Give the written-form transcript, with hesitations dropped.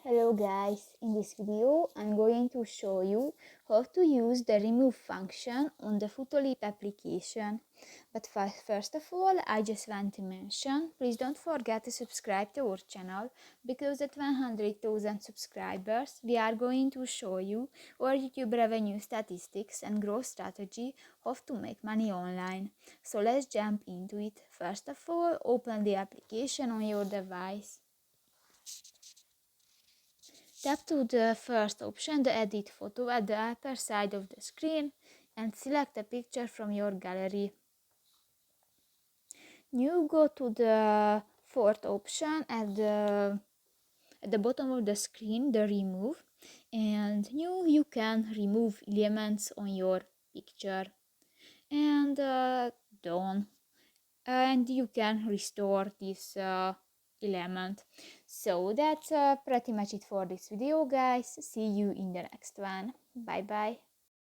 Hello guys, in this video I'm going to show you how to use the remove function on the Photoleap application. But first of all, I just want to mention, please don't forget to subscribe to our channel, because at 100,000 subscribers we are going to show you our YouTube revenue statistics and growth strategy, how to make money online. So let's jump into it. First of all, open the application on your device. Tap to the first option, the edit photo, at the upper side of the screen and select a picture from your gallery. Now go to the fourth option at the bottom of the screen, the remove, and now you can remove elements on your picture. And done. And you can restore this element. So that's pretty much it for this video, guys. See you in the next one. Bye bye.